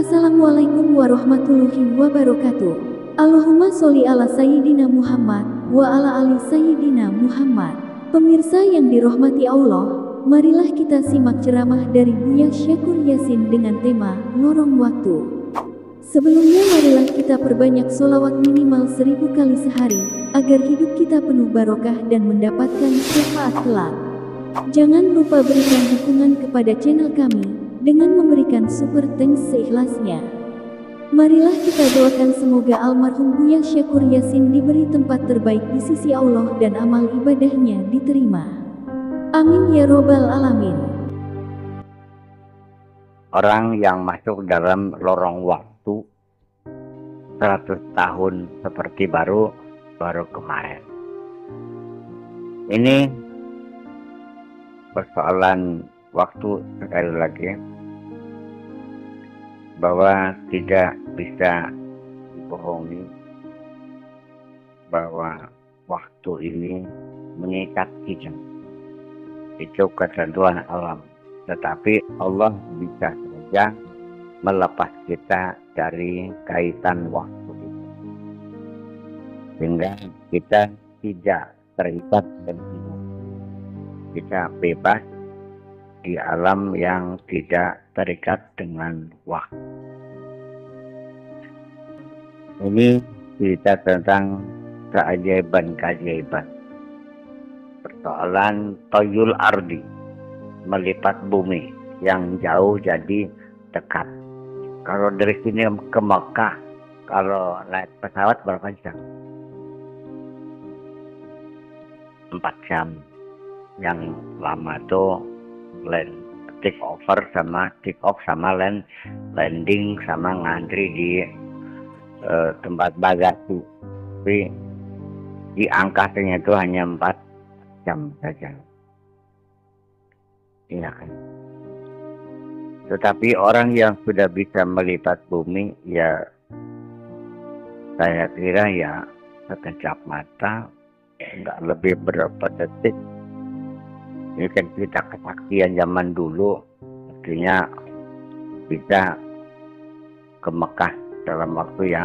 Assalamualaikum warahmatullahi wabarakatuh. Allahumma sholli ala Sayyidina Muhammad wa ala ali Sayyidina Muhammad. Pemirsa yang dirahmati Allah, marilah kita simak ceramah dari Buya Syakur Yasin dengan tema Lorong Waktu. Sebelumnya marilah kita perbanyak sholawat minimal 1000 kali sehari, agar hidup kita penuh barokah dan mendapatkan syafaat kelak. Jangan lupa berikan dukungan kepada channel kami dengan memberikan super thanks seikhlasnya. Marilah kita doakan semoga almarhum Buya Syakur Yasin diberi tempat terbaik di sisi Allah dan amal ibadahnya diterima. Amin ya robbal alamin. Orang yang masuk dalam lorong waktu 100 tahun seperti baru kemarin. Ini persoalan waktu sekali lagi, bahwa tidak bisa dibohongi bahwa waktu ini mengikat kita. Itu ketentuan alam. Tetapi Allah bisa saja melepas kita dari kaitan waktu itu, sehingga kita tidak terikat dan hidup. Kita bebas di alam yang tidak terikat dengan waktu. Ini cerita tentang keajaiban-keajaiban. Persoalan toyul ardi, melipat bumi yang jauh jadi dekat. Kalau dari sini ke Mekah, kalau naik pesawat berapa jam? 4 jam. Yang lama tuh take off sama landing sama ngantri di tempat bagasi. Tapi di angkasanya itu hanya 4 jam saja. Iya kan? Tetapi orang yang sudah bisa melipat bumi, ya saya kira ya sekejap mata, nggak lebih berapa detik. Ini kan cerita kesaktian zaman dulu, artinya bisa ke Mekah dalam waktu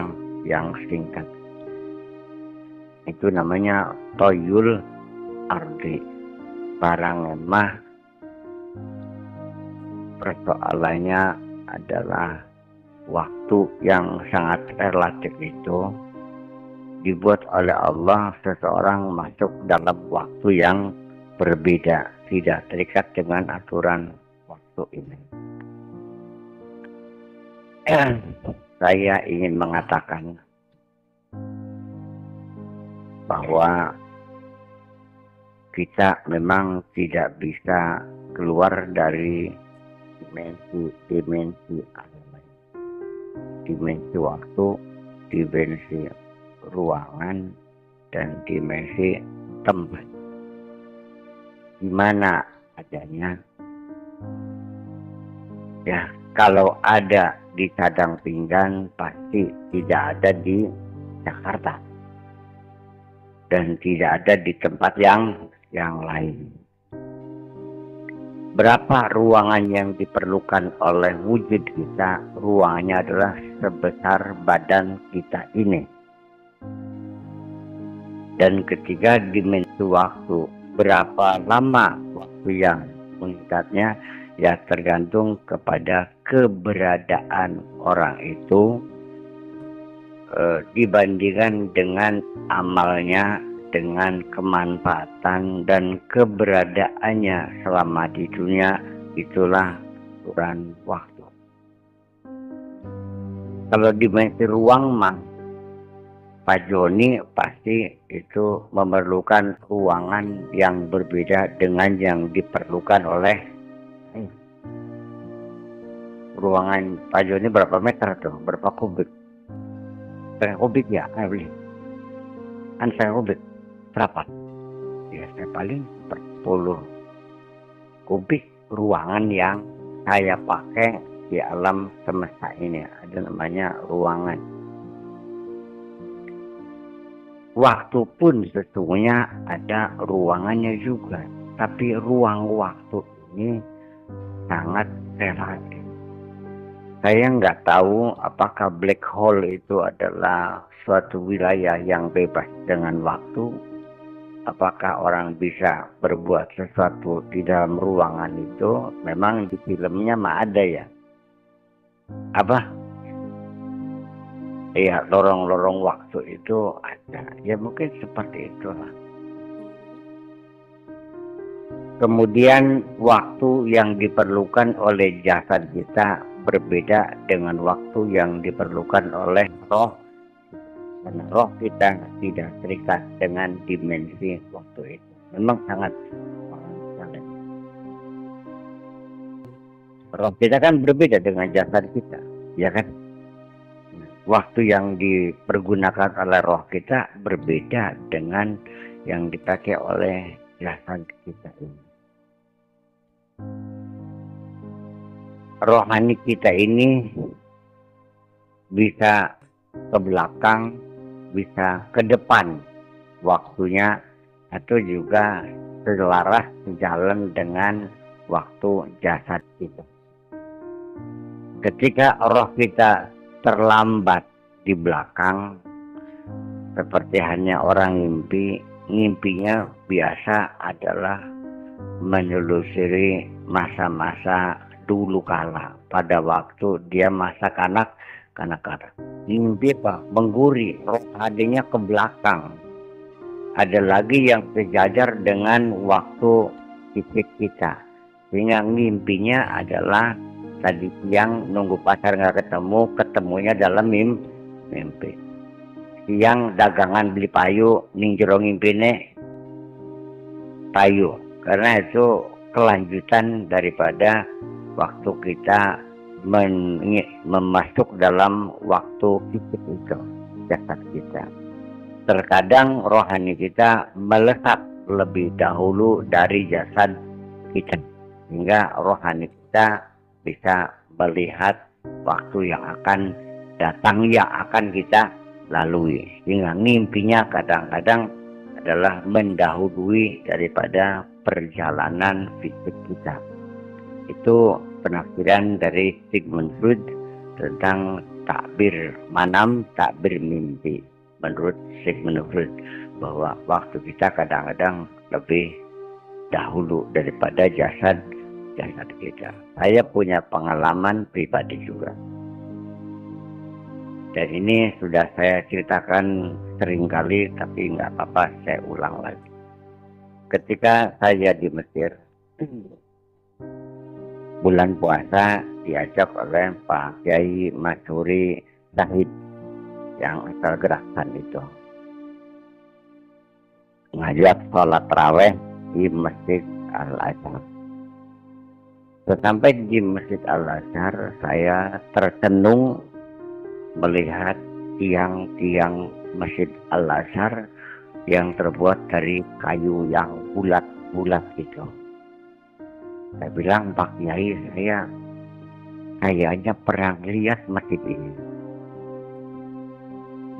yang singkat. Itu namanya toyul ardi, barang lemah. Persoalannya adalah waktu yang sangat relatif itu dibuat oleh Allah seseorang masuk dalam waktu yang berbeda, tidak terikat dengan aturan waktu ini. Saya ingin mengatakan bahwa kita memang tidak bisa keluar dari dimensi alam, dimensi waktu, dimensi ruangan, dan dimensi tempat. Di mana adanya, ya kalau ada di Cadang Pinggan pasti tidak ada di Jakarta dan tidak ada di tempat yang lain. Berapa ruangan yang diperlukan oleh wujud kita? Ruangannya adalah sebesar badan kita ini. Dan ketiga, dimensi waktu. Berapa lama waktu yang mengikatnya? Ya tergantung kepada keberadaan orang itu dibandingkan dengan amalnya, dengan kemanfaatan dan keberadaannya selama di dunia. Itulah ukuran waktu. Kalau dimensi ruang mah, Pak Joni pasti itu memerlukan ruangan yang berbeda dengan yang diperlukan oleh ruangan Pak Joni. Berapa meter tuh? Berapa kubik? Saya kubik ya, kan saya kubik berapa? Ya saya paling 10 kubik ruangan yang saya pakai di alam semesta ini. Ada namanya ruangan. Waktu pun sesungguhnya ada ruangannya juga, tapi ruang waktu ini sangat relatif. Saya nggak tahu apakah black hole itu adalah suatu wilayah yang bebas dengan waktu. Apakah orang bisa berbuat sesuatu di dalam ruangan itu? Memang di filmnya mah ada ya. Apa? Iya, lorong-lorong waktu itu ada. Ya mungkin seperti itulah. Kemudian waktu yang diperlukan oleh jasad kita berbeda dengan waktu yang diperlukan oleh roh. Karena roh kita tidak terikat dengan dimensi waktu itu. Memang sangat sangat. Roh kita kan berbeda dengan jasad kita, ya kan? Waktu yang dipergunakan oleh roh kita berbeda dengan yang dipakai oleh jasad kita ini. Rohani kita ini bisa ke belakang, bisa ke depan waktunya, atau juga selaras sejalan dengan waktu jasad kita. Ketika roh kita terlambat di belakang, seperti hanya orang ngimpinya biasa adalah menelusuri masa-masa dulu kala, pada waktu dia masa kanak-kanak. Mimpi apa? Mengguri, roh adanya ke belakang. Ada lagi yang sejajar dengan waktu fisik kita, sehingga mimpinya adalah tadi siang nunggu pacar nggak ketemu, ketemunya dalam mimpi. Siang dagangan beli payu, ning jero ngimpine payu, karena itu kelanjutan daripada waktu kita memasuk dalam waktu fisik itu, jasad kita. Terkadang rohani kita melesat lebih dahulu dari jasad kita, sehingga rohani kita bisa melihat waktu yang akan datang, yang akan kita lalui. Sehingga mimpinya kadang-kadang adalah mendahului daripada perjalanan fisik kita. Itu penafsiran dari Sigmund Freud tentang takbir manam, takbir mimpi. Menurut Sigmund Freud, bahwa waktu kita kadang-kadang lebih dahulu daripada jasad kita. Saya punya pengalaman pribadi juga. Dan ini sudah saya ceritakan seringkali, tapi nggak apa-apa, saya ulang lagi. Ketika saya di Mesir, bulan puasa diajak oleh Pak Kiai Masuri Zahid yang asal Gerakan itu, ngajak sholat taraweh di Masjid Al-Azhar. Sampai di Masjid Al-Azhar, saya tercenung melihat tiang-tiang Masjid Al-Azhar yang terbuat dari kayu yang bulat-bulat itu. Saya bilang, Pak Kiai, saya kayaknya pernah lihat masjid ini.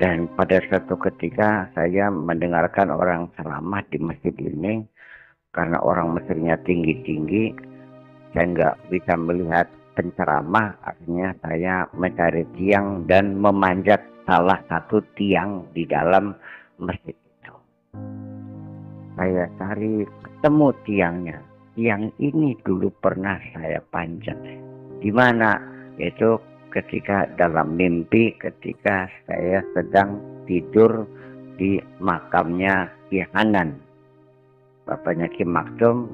Dan pada suatu ketika saya mendengarkan orang ceramah di masjid ini, karena orang Mesirnya tinggi-tinggi, saya nggak bisa melihat penceramah, artinya saya mencari tiang dan memanjat salah satu tiang di dalam masjid itu. Saya cari, ketemu tiangnya. Tiang ini dulu pernah saya panjat. Di mana? Yaitu ketika dalam mimpi, ketika saya sedang tidur di makamnya Ki Hanan, bapaknya Ki Maktum.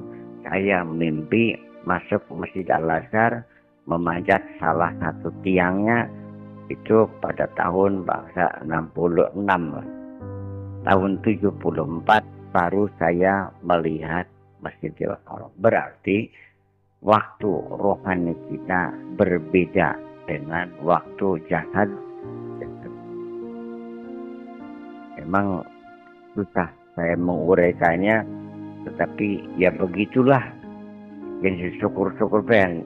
Saya mimpi masuk Masjid Al-Azhar, memanjat salah satu tiangnya. Itu pada tahun bangsa 66. Tahun 74 baru saya melihat Masjidil Haram. Berarti waktu rohani kita berbeda dengan waktu jasad. Memang susah saya menguraikannya, tetapi ya begitulah. Yang syukur-syukur pengen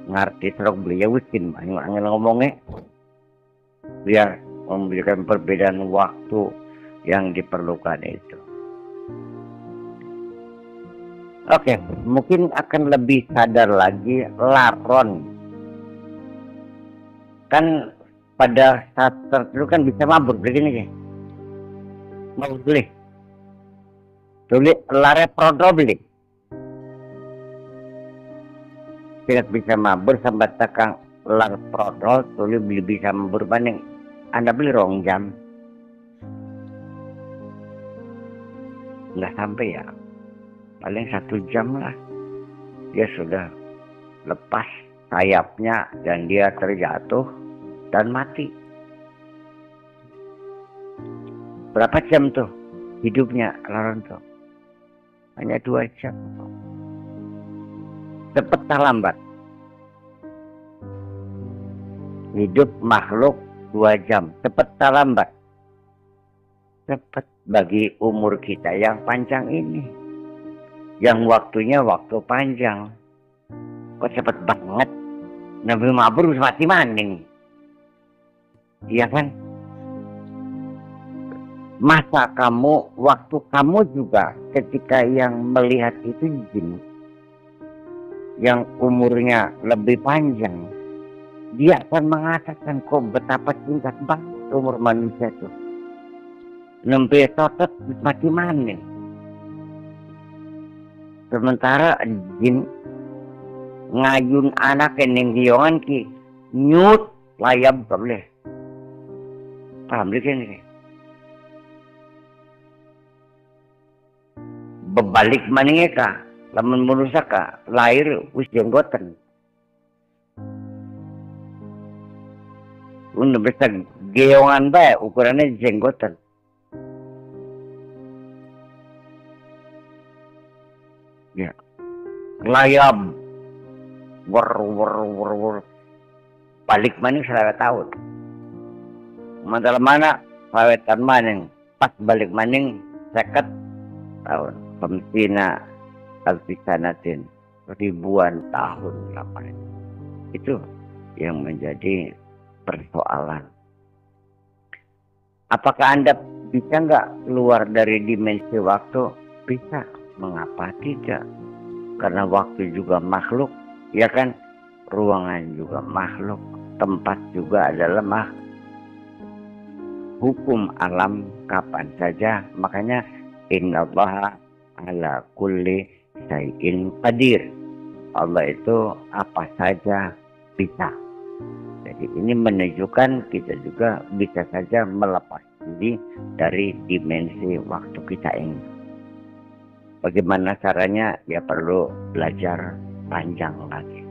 ngerti serok beliau wiskin angin ngomongnya, biar memberikan perbedaan waktu yang diperlukan itu. Oke, mungkin akan lebih sadar lagi Laron kan pada saat tertentu kan bisa mabur begini ya. Mabur beli. Tulis lare prodol beli. Tidak bisa mabur sampai tekang lar prodol tulis beli bisa mabur banding. Anda beli rong jam. Nggak sampai ya. Paling 1 jam lah. Dia sudah lepas sayapnya dan dia terjatuh dan mati. Berapa jam tuh hidupnya laron tuh? Hanya 2 jam. Cepat tak lambat. Hidup makhluk 2 jam. Cepat tak lambat. Cepat bagi umur kita yang panjang ini. Yang waktunya waktu panjang. Kok cepet banget. Nabi mabur mati maning. Iya kan? Masa kamu, waktu kamu juga ketika yang melihat itu jin yang umurnya lebih panjang, dia akan mengatakan kok betapa singkat banget umur manusia itu. Nembe totot mati maning. Sementara jin ngayun anak yang giyongan ki nyut layam boleh. Paham kan? Bebalik maning ka, lamun manusia ka lahir wis jenggoten. Udah bisa giyongan bae ukurannya jenggoten. Ya, layam, wer, balik maning 100 tahun. Mantal mana, pawetan maning, pas balik maning 50 tahun. Pemtina alfisanatin, ribuan tahun lamanya. Itu yang menjadi persoalan. Apakah Anda bisa nggak keluar dari dimensi waktu? Bisa. Mengapa tidak? Karena waktu juga makhluk, ya kan? Ruangan juga makhluk, tempat juga adalah hukum alam kapan saja. Makanya innallaha ala kulli syai'in qadir. Allah itu apa saja bisa. Jadi ini menunjukkan kita juga bisa saja melepas diri dari dimensi waktu kita ini. Bagaimana caranya? Ya perlu belajar panjang lagi.